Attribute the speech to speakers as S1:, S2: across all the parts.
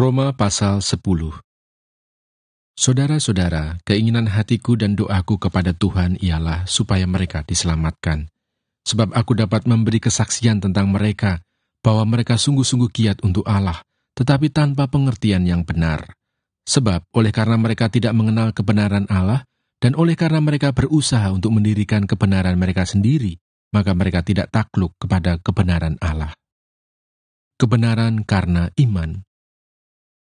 S1: Roma pasal 10. Saudara-saudara, keinginan hatiku dan doaku kepada Tuhan ialah supaya mereka diselamatkan. Sebab aku dapat memberi kesaksian tentang mereka, bahwa mereka sungguh-sungguh giat untuk Allah, tetapi tanpa pengertian yang benar. Sebab oleh karena mereka tidak mengenal kebenaran Allah, dan oleh karena mereka berusaha untuk mendirikan kebenaran mereka sendiri, maka mereka tidak takluk kepada kebenaran Allah. Kebenaran karena iman.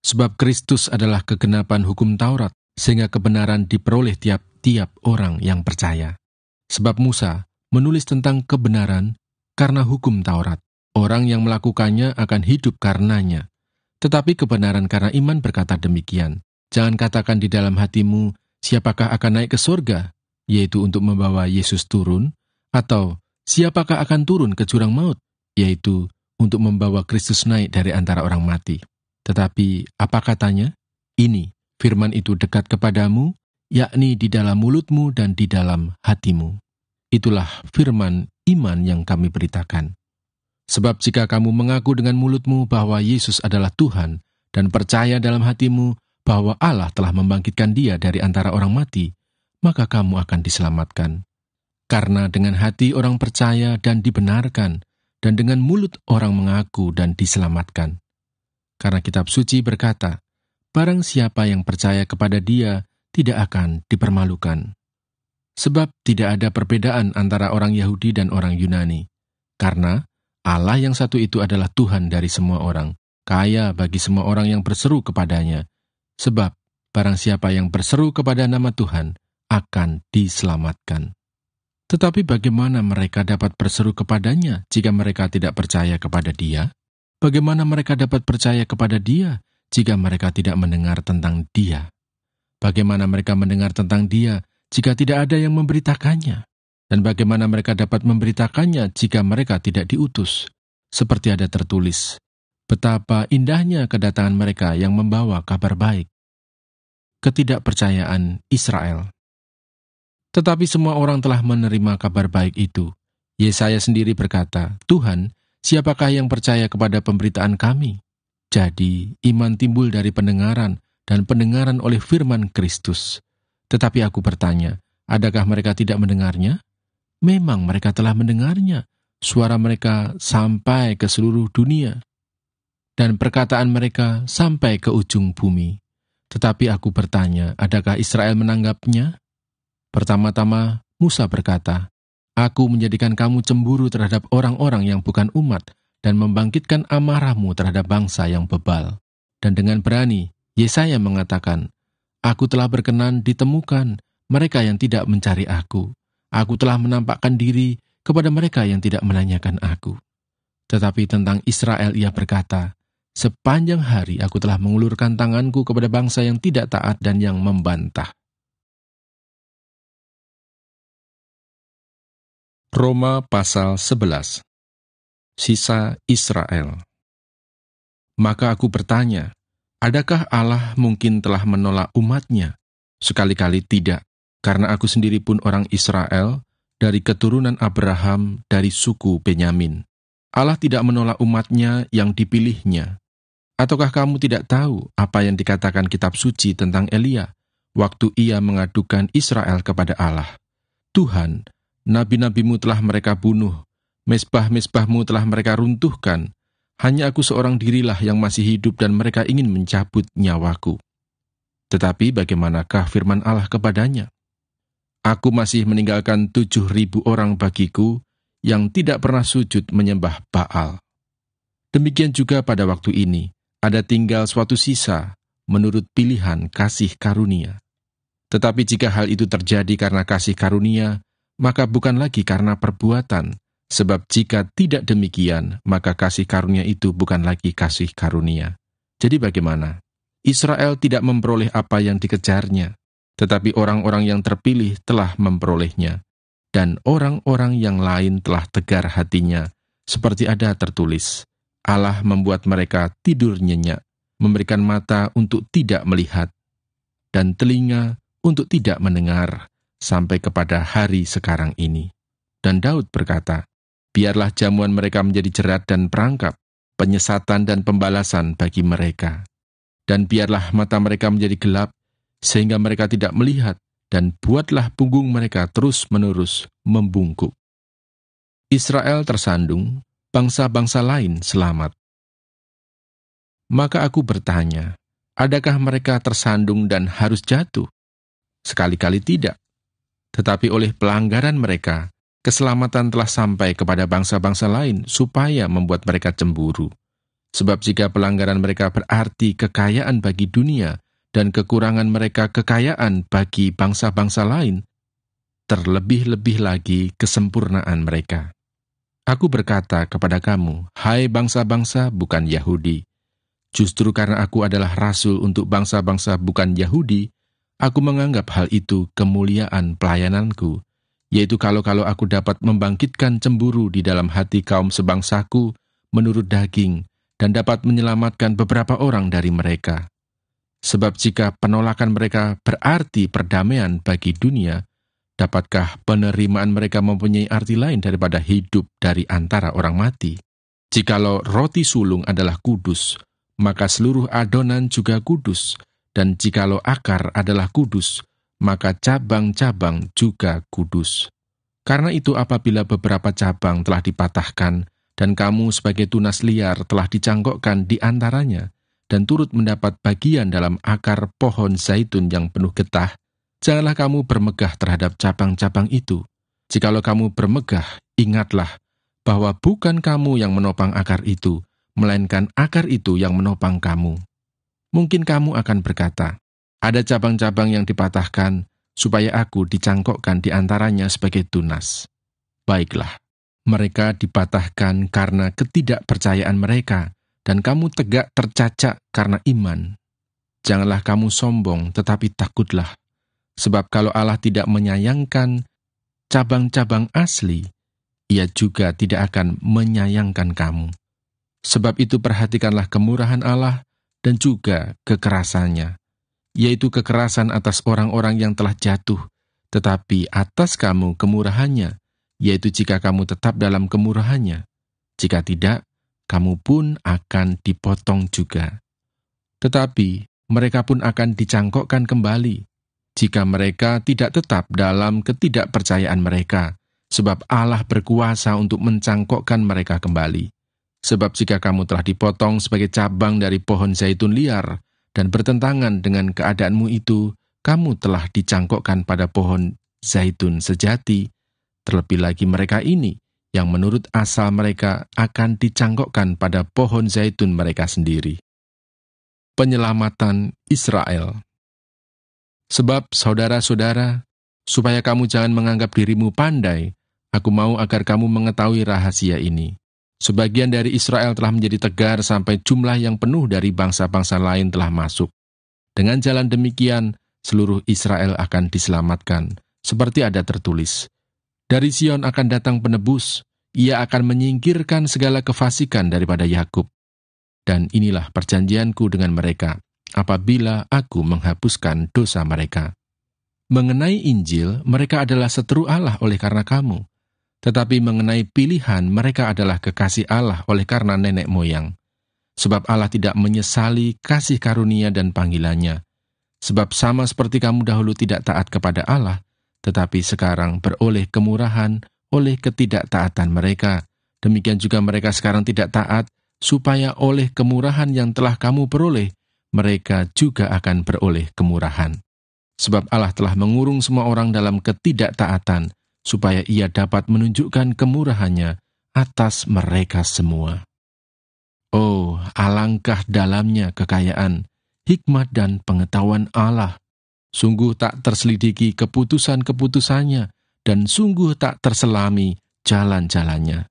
S1: Sebab Kristus adalah kegenapan hukum Taurat, sehingga kebenaran diperoleh tiap-tiap orang yang percaya. Sebab Musa menulis tentang kebenaran karena hukum Taurat. Orang yang melakukannya akan hidup karenanya. Tetapi kebenaran karena iman berkata demikian. Jangan katakan di dalam hatimu, siapakah akan naik ke surga, yaitu untuk membawa Yesus turun, atau siapakah akan turun ke jurang maut, yaitu untuk membawa Kristus naik dari antara orang mati. Tetapi apa katanya? Ini, firman itu dekat kepadamu, yakni di dalam mulutmu dan di dalam hatimu. Itulah firman iman yang kami beritakan. Sebab jika kamu mengaku dengan mulutmu bahwa Yesus adalah Tuhan, dan percaya dalam hatimu bahwa Allah telah membangkitkan Dia dari antara orang mati, maka kamu akan diselamatkan. Karena dengan hati orang percaya dan dibenarkan, dan dengan mulut orang mengaku dan diselamatkan. Karena kitab suci berkata, barang siapa yang percaya kepada Dia tidak akan dipermalukan. Sebab tidak ada perbedaan antara orang Yahudi dan orang Yunani. Karena Allah yang satu itu adalah Tuhan dari semua orang, kaya bagi semua orang yang berseru kepadanya. Sebab barang siapa yang berseru kepada nama Tuhan akan diselamatkan. Tetapi bagaimana mereka dapat berseru kepadanya jika mereka tidak percaya kepada Dia? Bagaimana mereka dapat percaya kepada Dia jika mereka tidak mendengar tentang Dia? Bagaimana mereka mendengar tentang Dia jika tidak ada yang memberitakannya? Dan bagaimana mereka dapat memberitakannya jika mereka tidak diutus? Seperti ada tertulis, betapa indahnya kedatangan mereka yang membawa kabar baik. Ketidakpercayaan Israel. Tetapi semua orang telah menerima kabar baik itu. Yesaya sendiri berkata, Tuhan, siapakah yang percaya kepada pemberitaan kami? Jadi, iman timbul dari pendengaran, dan pendengaran oleh firman Kristus. Tetapi aku bertanya, adakah mereka tidak mendengarnya? Memang mereka telah mendengarnya. Suara mereka sampai ke seluruh dunia, dan perkataan mereka sampai ke ujung bumi. Tetapi aku bertanya, adakah Israel menanggapnya? Pertama-tama, Musa berkata, Aku menjadikan kamu cemburu terhadap orang-orang yang bukan umat, dan membangkitkan amarahmu terhadap bangsa yang bebal. Dan dengan berani, Yesaya mengatakan, Aku telah berkenan ditemukan mereka yang tidak mencari aku. Aku telah menampakkan diri kepada mereka yang tidak menanyakan aku. Tetapi tentang Israel ia berkata, Sepanjang hari aku telah mengulurkan tanganku kepada bangsa yang tidak taat dan yang membantah. Roma pasal 11. Sisa Israel. Maka aku bertanya, adakah Allah mungkin telah menolak umatnya? Sekali-kali tidak, karena aku sendiri pun orang Israel, dari keturunan Abraham, dari suku Benyamin. Allah tidak menolak umatnya yang dipilihnya. Ataukah kamu tidak tahu apa yang dikatakan kitab suci tentang Elia, waktu ia mengadukan Israel kepada Allah? Tuhan, nabi-nabimu telah mereka bunuh, mezbah-mezbahmu telah mereka runtuhkan, hanya aku seorang dirilah yang masih hidup dan mereka ingin mencabut nyawaku. Tetapi bagaimanakah firman Allah kepadanya? Aku masih meninggalkan 7.000 orang bagiku yang tidak pernah sujud menyembah Baal. Demikian juga pada waktu ini, ada tinggal suatu sisa menurut pilihan kasih karunia. Tetapi jika hal itu terjadi karena kasih karunia, maka bukan lagi karena perbuatan, sebab jika tidak demikian, maka kasih karunia itu bukan lagi kasih karunia. Jadi bagaimana? Israel tidak memperoleh apa yang dikejarnya, tetapi orang-orang yang terpilih telah memperolehnya, dan orang-orang yang lain telah tegar hatinya, seperti ada tertulis, Allah membuat mereka tidur nyenyak, memberikan mata untuk tidak melihat, dan telinga untuk tidak mendengar, sampai kepada hari sekarang ini. Dan Daud berkata, biarlah jamuan mereka menjadi jerat dan perangkap, penyesatan dan pembalasan bagi mereka. Dan biarlah mata mereka menjadi gelap, sehingga mereka tidak melihat, dan buatlah punggung mereka terus-menerus membungkuk. Israel tersandung, bangsa-bangsa lain selamat. Maka aku bertanya, adakah mereka tersandung dan harus jatuh? Sekali-kali tidak. Tetapi oleh pelanggaran mereka, keselamatan telah sampai kepada bangsa-bangsa lain supaya membuat mereka cemburu. Sebab jika pelanggaran mereka berarti kekayaan bagi dunia dan kekurangan mereka kekayaan bagi bangsa-bangsa lain, terlebih-lebih lagi kesempurnaan mereka. Aku berkata kepada kamu, hai bangsa-bangsa bukan Yahudi, justru karena aku adalah rasul untuk bangsa-bangsa bukan Yahudi, aku menganggap hal itu kemuliaan pelayananku, yaitu kalau aku dapat membangkitkan cemburu di dalam hati kaum sebangsaku menurut daging, dan dapat menyelamatkan beberapa orang dari mereka. Sebab jika penolakan mereka berarti perdamaian bagi dunia, dapatkah penerimaan mereka mempunyai arti lain daripada hidup dari antara orang mati? Jikalau roti sulung adalah kudus, maka seluruh adonan juga kudus, dan jikalau akar adalah kudus, maka cabang-cabang juga kudus. Karena itu apabila beberapa cabang telah dipatahkan, dan kamu sebagai tunas liar telah dicangkokkan di antaranya, dan turut mendapat bagian dalam akar pohon zaitun yang penuh getah, janganlah kamu bermegah terhadap cabang-cabang itu. Jikalau kamu bermegah, ingatlah bahwa bukan kamu yang menopang akar itu, melainkan akar itu yang menopang kamu. Mungkin kamu akan berkata, ada cabang-cabang yang dipatahkan, supaya aku dicangkokkan di antaranya sebagai tunas. Baiklah. Mereka dipatahkan karena ketidakpercayaan mereka, dan kamu tegak tercacak karena iman. Janganlah kamu sombong, tetapi takutlah. Sebab kalau Allah tidak menyayangkan cabang-cabang asli, Ia juga tidak akan menyayangkan kamu. Sebab itu perhatikanlah kemurahan Allah dan juga kekerasannya, yaitu kekerasan atas orang-orang yang telah jatuh, tetapi atas kamu kemurahannya, yaitu jika kamu tetap dalam kemurahannya. Jika tidak, kamu pun akan dipotong juga. Tetapi mereka pun akan dicangkokkan kembali, jika mereka tidak tetap dalam ketidakpercayaan mereka, sebab Allah berkuasa untuk mencangkokkan mereka kembali. Sebab jika kamu telah dipotong sebagai cabang dari pohon zaitun liar, dan bertentangan dengan keadaanmu itu, kamu telah dicangkokkan pada pohon zaitun sejati. Terlebih lagi mereka ini, yang menurut asal mereka akan dicangkokkan pada pohon zaitun mereka sendiri. Penyelamatan Israel. Sebab, saudara-saudara, supaya kamu jangan menganggap dirimu pandai, aku mau agar kamu mengetahui rahasia ini. Sebagian dari Israel telah menjadi tegar sampai jumlah yang penuh dari bangsa-bangsa lain telah masuk. Dengan jalan demikian, seluruh Israel akan diselamatkan, seperti ada tertulis. Dari Sion akan datang penebus, ia akan menyingkirkan segala kefasikan daripada Yakub. Dan inilah perjanjianku dengan mereka, apabila aku menghapuskan dosa mereka. Mengenai Injil, mereka adalah seteru Allah oleh karena kamu. Tetapi mengenai pilihan, mereka adalah kekasih Allah oleh karena nenek moyang. Sebab Allah tidak menyesali kasih karunia dan panggilannya. Sebab sama seperti kamu dahulu tidak taat kepada Allah, tetapi sekarang beroleh kemurahan oleh ketidaktaatan mereka. Demikian juga mereka sekarang tidak taat, supaya oleh kemurahan yang telah kamu peroleh, mereka juga akan beroleh kemurahan. Sebab Allah telah mengurung semua orang dalam ketidaktaatan, supaya Ia dapat menunjukkan kemurahannya atas mereka semua. Oh, alangkah dalamnya kekayaan, hikmat dan pengetahuan Allah. Sungguh tak terselidiki keputusan-keputusannya, dan sungguh tak terselami jalan-jalannya.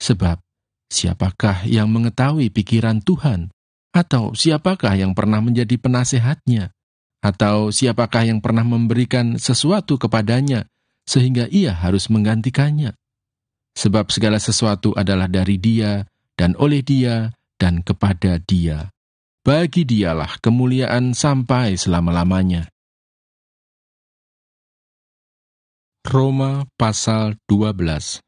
S1: Sebab, siapakah yang mengetahui pikiran Tuhan? Atau siapakah yang pernah menjadi penasehatnya? Atau siapakah yang pernah memberikan sesuatu kepadanya, sehingga ia harus menggantikannya? Sebab segala sesuatu adalah dari Dia, dan oleh Dia, dan kepada Dia. Bagi Dialah kemuliaan sampai selama-lamanya. Roma pasal 12.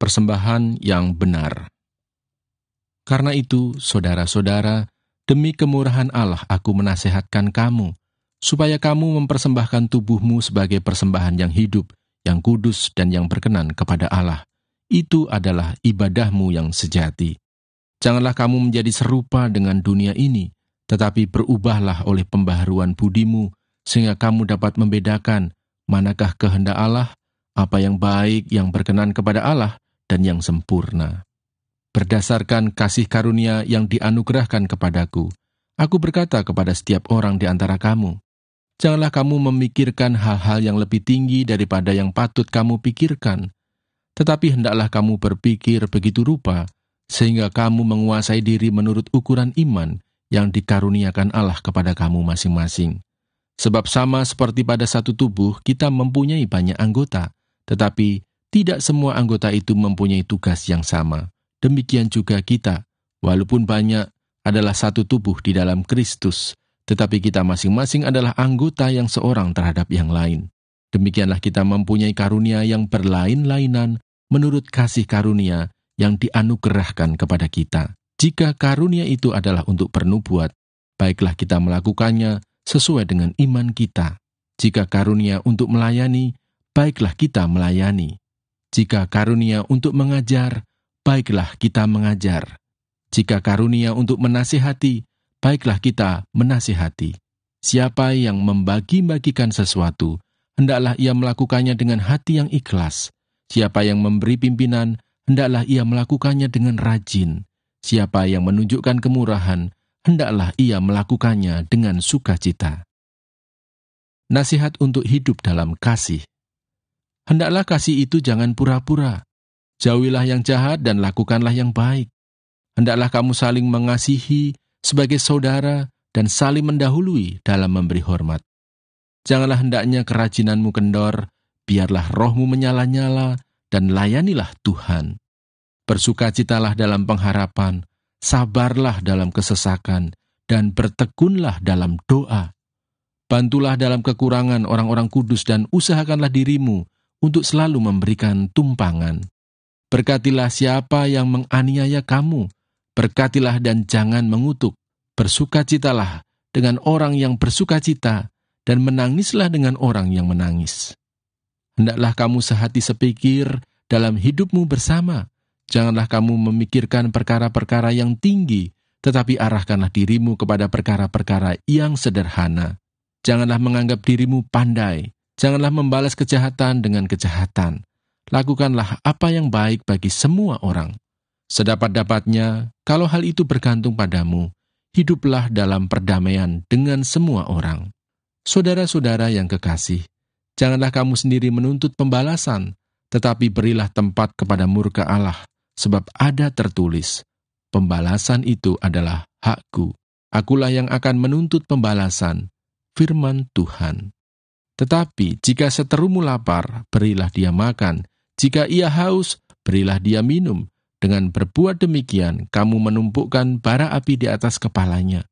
S1: Persembahan yang benar. Karena itu, saudara-saudara, Demi kemurahan Allah aku menasehatkan kamu, supaya kamu mempersembahkan tubuhmu sebagai persembahan yang hidup, yang kudus dan yang berkenan kepada Allah. Itu adalah ibadahmu yang sejati. Janganlah kamu menjadi serupa dengan dunia ini, tetapi berubahlah oleh pembaharuan budimu, sehingga kamu dapat membedakan manakah kehendak Allah, apa yang baik, yang berkenan kepada Allah, dan yang sempurna. Berdasarkan kasih karunia yang dianugerahkan kepadaku, aku berkata kepada setiap orang di antara kamu, janganlah kamu memikirkan hal-hal yang lebih tinggi daripada yang patut kamu pikirkan, tetapi hendaklah kamu berpikir begitu rupa, sehingga kamu menguasai diri menurut ukuran iman yang dikaruniakan Allah kepada kamu masing-masing. Sebab sama seperti pada satu tubuh, kita mempunyai banyak anggota, tetapi tidak semua anggota itu mempunyai tugas yang sama. Demikian juga kita, walaupun banyak, adalah satu tubuh di dalam Kristus, tetapi kita masing-masing adalah anggota yang seorang terhadap yang lain. Demikianlah kita mempunyai karunia yang berlain-lainan menurut kasih karunia yang dianugerahkan kepada kita. Jika karunia itu adalah untuk pernubuat, baiklah kita melakukannya sesuai dengan iman kita. Jika karunia untuk melayani, baiklah kita melayani. Jika karunia untuk mengajar, baiklah kita mengajar. Jika karunia untuk menasihati, baiklah kita menasihati. Siapa yang membagi-bagikan sesuatu, hendaklah ia melakukannya dengan hati yang ikhlas. Siapa yang memberi pimpinan, hendaklah ia melakukannya dengan rajin. Siapa yang menunjukkan kemurahan, hendaklah ia melakukannya dengan sukacita. Nasihat untuk hidup dalam kasih. Hendaklah kasih itu jangan pura-pura. Jauhilah yang jahat dan lakukanlah yang baik. Hendaklah kamu saling mengasihi sebagai saudara dan saling mendahului dalam memberi hormat. Janganlah hendaknya kerajinanmu kendor, biarlah rohmu menyala-nyala dan layanilah Tuhan. Bersukacitalah dalam pengharapan, sabarlah dalam kesesakan, dan bertekunlah dalam doa. Bantulah dalam kekurangan orang-orang kudus dan usahakanlah dirimu untuk selalu memberikan tumpangan. Berkatilah siapa yang menganiaya kamu, berkatilah dan jangan mengutuk. Bersukacitalah dengan orang yang bersukacita, dan menangislah dengan orang yang menangis. Hendaklah kamu sehati sepikir dalam hidupmu bersama. Janganlah kamu memikirkan perkara-perkara yang tinggi, tetapi arahkanlah dirimu kepada perkara-perkara yang sederhana. Janganlah menganggap dirimu pandai, janganlah membalas kejahatan dengan kejahatan. Lakukanlah apa yang baik bagi semua orang. Sedapat-dapatnya, kalau hal itu bergantung padamu, hiduplah dalam perdamaian dengan semua orang. Saudara-saudara yang kekasih, janganlah kamu sendiri menuntut pembalasan, tetapi berilah tempat kepada murka Allah, sebab ada tertulis, pembalasan itu adalah hakku. Akulah yang akan menuntut pembalasan, firman Tuhan. Tetapi jika seterumu lapar, berilah dia makan. Jika ia haus, berilah dia minum. Dengan berbuat demikian, kamu menumpukan bara api di atas kepalanya.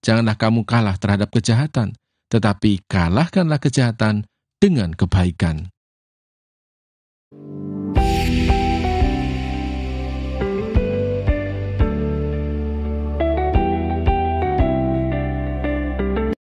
S1: Janganlah kamu kalah terhadap kejahatan, tetapi kalahkanlah kejahatan dengan kebaikan.